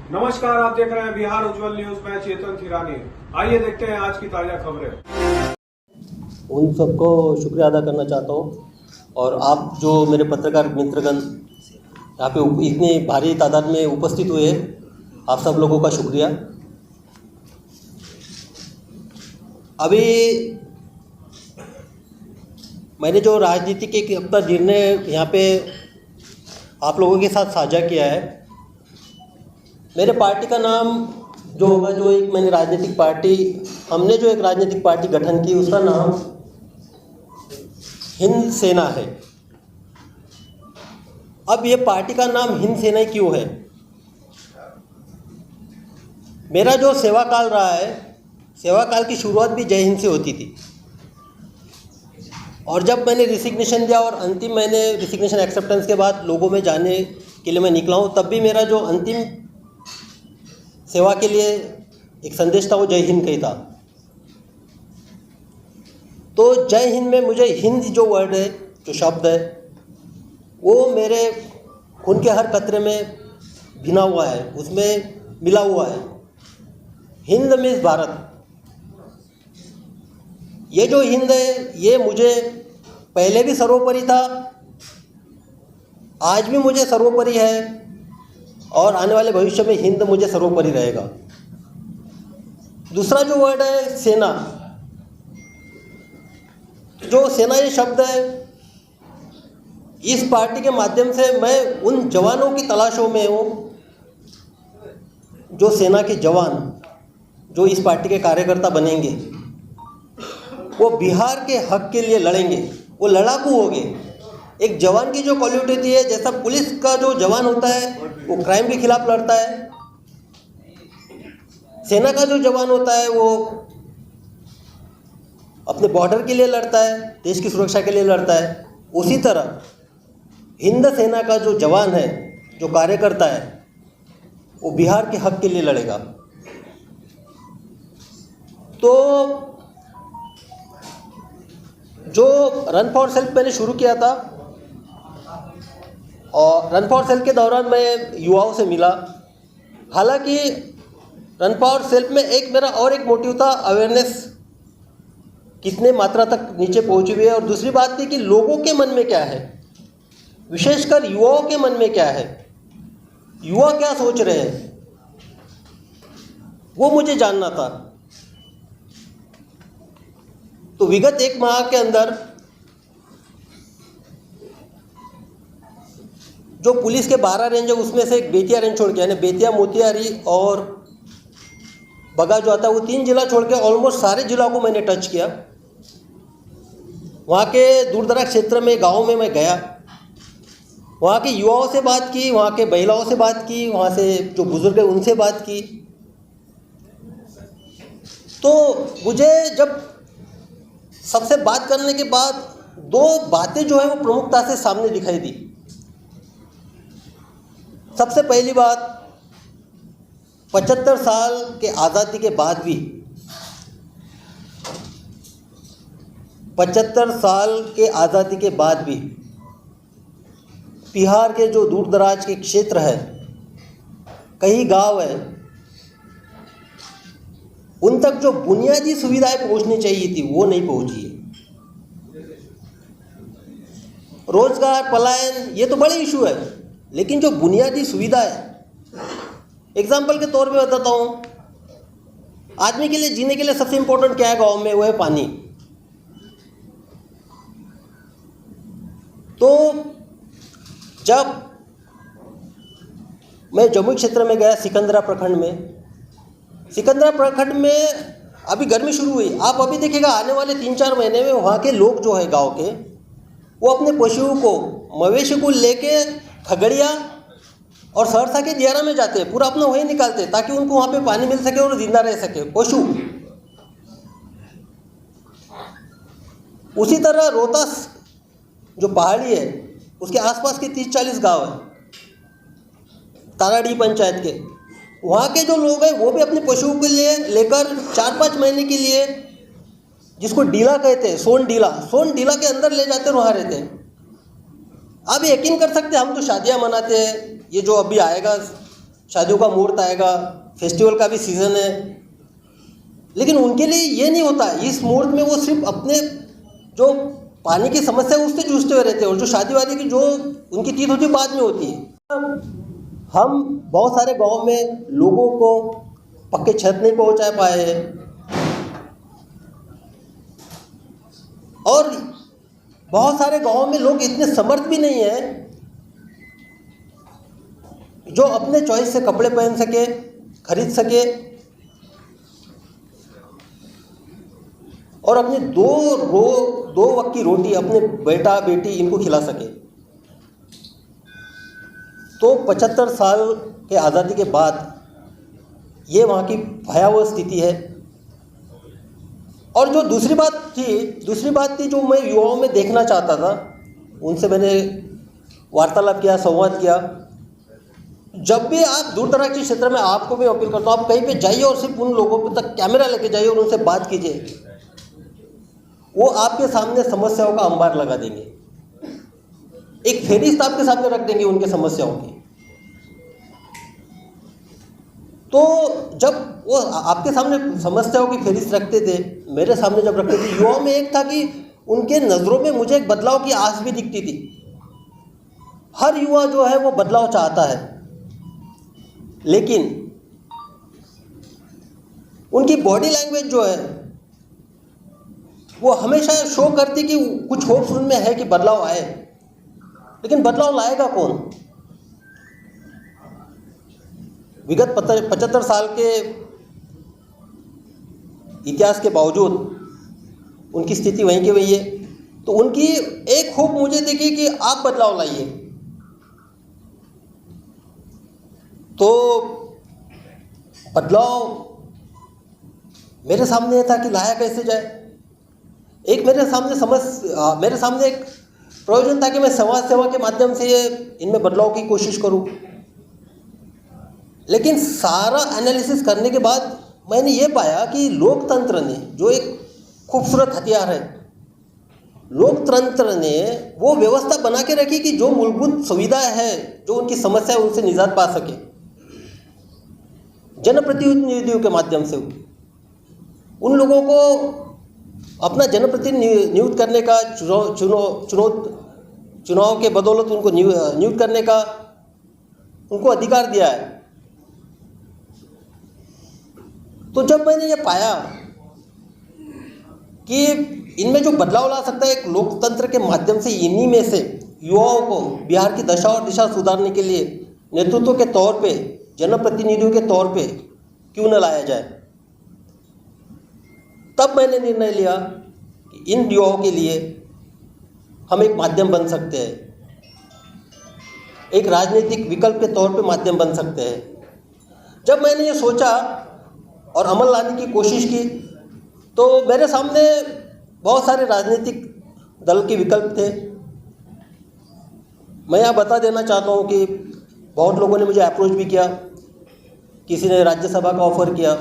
नमस्कार, आप देख रहे हैं बिहार उज्जवल न्यूज। मैं चेतन थिरानी। आइए देखते हैं आज की ताजा खबरें। उन सबको शुक्रिया अदा करना चाहता हूँ और आप जो मेरे पत्रकार मित्रगण यहाँ पे इतनी भारी तादाद में उपस्थित हुए हैं, आप सब लोगों का शुक्रिया। अभी मैंने जो राजनीति के अपना निर्णय यहाँ पे आप लोगों के साथ साझा किया है, मेरे पार्टी का नाम जो होगा, जो एक मैंने राजनीतिक पार्टी हमने जो एक राजनीतिक पार्टी गठन की, उसका नाम हिंद सेना है। अब ये पार्टी का नाम हिंद सेना क्यों है? मेरा जो सेवा काल रहा है, सेवा काल की शुरुआत भी जय हिंद से होती थी। और जब मैंने रिसिग्नेशन दिया और अंतिम मैंने रिसिग्नेशन एक्सेप्टेंस के बाद लोगों में जाने के लिए मैं निकला हूँ, तब भी मेरा जो अंतिम सेवा के लिए एक संदेश था वो जय हिंद का ही था। तो जय हिंद में मुझे हिंद जो वर्ड है, जो शब्द है, वो मेरे खून के हर कतरे में भिना हुआ है, उसमें मिला हुआ है। हिंद मीन्स भारत। ये जो हिंद है, ये मुझे पहले भी सर्वोपरि था, आज भी मुझे सर्वोपरि है और आने वाले भविष्य में हिंद मुझे सर्वोपरि रहेगा। दूसरा जो वर्ड है सेना, जो सेना ये शब्द है, इस पार्टी के माध्यम से मैं उन जवानों की तलाशों में हूँ, जो सेना के जवान जो इस पार्टी के कार्यकर्ता बनेंगे, वो बिहार के हक के लिए लड़ेंगे, वो लड़ाकू होंगे। एक जवान की जो क्वालिटी होती है, जैसा पुलिस का जो जवान होता है वो क्राइम के खिलाफ लड़ता है, सेना का जो जवान होता है वो अपने बॉर्डर के लिए लड़ता है, देश की सुरक्षा के लिए लड़ता है। उसी तरह हिंद सेना का जो जवान है, जो कार्यकर्ता है, वो बिहार के हक के लिए लड़ेगा। तो जो रन फॉर सेल्फ मैंने शुरू किया था, और रन फॉर सेल्फ के दौरान मैं युवाओं से मिला। हालांकि रन फॉर सेल्फ में एक मेरा और एक मोटिव था, अवेयरनेस कितने मात्रा तक नीचे पहुंची हुई है, और दूसरी बात थी कि लोगों के मन में क्या है, विशेषकर युवाओं के मन में क्या है, युवा क्या सोच रहे हैं, वो मुझे जानना था। तो विगत एक माह के अंदर जो पुलिस के 12 रेंज है, उसमें से एक बेतिया रेंज छोड़ के, यानी बेतिया, मोतिहारी और बगा जो आता है, वो 3 जिला छोड़ के ऑलमोस्ट सारे जिलों को मैंने टच किया। वहाँ के दूरदराज क्षेत्र में, गाँव में मैं गया, वहाँ के युवाओं से बात की, वहाँ के महिलाओं से बात की, वहाँ से जो बुजुर्ग हैं उनसे बात की। तो मुझे जब सबसे बात करने के बाद 2 बातें जो है वो प्रमुखता से सामने दिखाई दी। सबसे पहली बात, 75 साल के आज़ादी के बाद भी, 75 साल के आज़ादी के बाद भी बिहार के जो दूर दराज के क्षेत्र है, कई गांव है, उन तक जो बुनियादी सुविधाएं पहुंचनी चाहिए थी वो नहीं पहुंची है। रोजगार, पलायन, ये तो बड़े इशू है, लेकिन जो बुनियादी सुविधा है, एग्जाम्पल के तौर पे बताता हूँ, आदमी के लिए जीने के लिए सबसे इंपॉर्टेंट क्या है गांव में, वो है पानी। तो जब मैं जमुई क्षेत्र में गया, सिकंदरा प्रखंड में, सिकंदरा प्रखंड में अभी गर्मी शुरू हुई, आप अभी देखिएगा आने वाले 3-4 महीने में वहाँ के लोग जो है गांव के, वो अपने पशुओं को, मवेशी को लेके खगड़िया और सहरसा के दियारा में जाते हैं, पूरा अपना वही निकालते हैं ताकि उनको वहाँ पे पानी मिल सके और जिंदा रह सके पशु। उसी तरह रोहतास जो पहाड़ी है, उसके आसपास के 30-40 गांव हैं, ताराडी पंचायत के, वहाँ के जो लोग हैं वो भी अपने पशुओं के लिए लेकर 4-5 महीने के लिए, जिसको डीला कहते हैं, सोन डीला के अंदर ले जाते हैं, वहाँ रहते हैं। आप यकीन कर सकते हैं, हम तो शादियाँ मनाते हैं, ये जो अभी आएगा शादियों का मुहूर्त आएगा, फेस्टिवल का भी सीज़न है, लेकिन उनके लिए ये नहीं होता। इस मुहूर्त में वो सिर्फ अपने जो पानी की समस्या है उससे जूझते हुए रहते हैं, और जो शादी वादी की जो उनकी तीत होती है बाद में होती है। हम बहुत सारे गांव में लोगों को पक्के छत नहीं पहुंचा पाए हैं, और बहुत सारे गांव में लोग इतने समर्थ भी नहीं हैं जो अपने चॉइस से कपड़े पहन सके, खरीद सके, और अपनी दो वक्त की रोटी अपने बेटा बेटी इनको खिला सके। तो 75 साल के आज़ादी के बाद ये वहाँ की भयावह स्थिति है। और जो दूसरी बात थी जो मैं युवाओं में देखना चाहता था, उनसे मैंने वार्तालाप किया, संवाद किया। जब भी आप दूर दराज के क्षेत्र में, आपको भी अपील करता हूँ, आप कहीं पे जाइए और सिर्फ उन लोगों तक कैमरा लेके जाइए और उनसे बात कीजिए। वो आपके सामने समस्याओं का अंबार लगा देंगे, एक फेरिस्त आपके सामने रख देंगे उनके समस्याओं की। तो जब वो आपके सामने समस्याओं की फेरिस्त रखते थे, मेरे सामने जब रखते थे, युवाओं में एक था कि उनके नज़रों में मुझे एक बदलाव की आस भी दिखती थी। हर युवा जो है वो बदलाव चाहता है, लेकिन उनकी बॉडी लैंग्वेज जो है वो हमेशा शो करती कि कुछ होप्स उनमें है कि बदलाव आए, लेकिन बदलाव लाएगा कौन? विगत 75 साल के इतिहास के बावजूद उनकी स्थिति वहीं की वही है। तो उनकी एक होप मुझे देखी कि आप बदलाव लाइए। तो बदलाव मेरे सामने था कि लाया कैसे जाए। एक मेरे सामने एक प्रयोजन था कि मैं समाज सेवा के माध्यम से इनमें बदलाव की कोशिश करूं। लेकिन सारा एनालिसिस करने के बाद मैंने ये पाया कि लोकतंत्र ने, जो एक खूबसूरत हथियार है, लोकतंत्र ने वो व्यवस्था बना के रखी कि जो मूलभूत सुविधा है, जो उनकी समस्या है, उनसे निजात पा सके जनप्रतिनिधियों के माध्यम से। उन लोगों को अपना जनप्रतिनिधि नियुक्त करने का, चुनाव के बदौलत उनको नियुक्त करने का उनको अधिकार दिया है। तो जब मैंने ये पाया कि इनमें जो बदलाव ला सकता है एक लोकतंत्र के माध्यम से, इन्हीं में से युवाओं को बिहार की दशा और दिशा सुधारने के लिए नेतृत्व के तौर पे, जनप्रतिनिधियों के तौर पे क्यों न लाया जाए, तब मैंने निर्णय लिया कि इन युवाओं के लिए हम एक माध्यम बन सकते हैं, एक राजनीतिक विकल्प के तौर पे माध्यम बन सकते हैं। जब मैंने ये सोचा और अमल लाने की कोशिश की, तो मेरे सामने बहुत सारे राजनीतिक दल के विकल्प थे। मैं यहाँ बता देना चाहता हूँ कि बहुत लोगों ने मुझे अप्रोच भी किया, किसी ने राज्यसभा का ऑफ़र किया,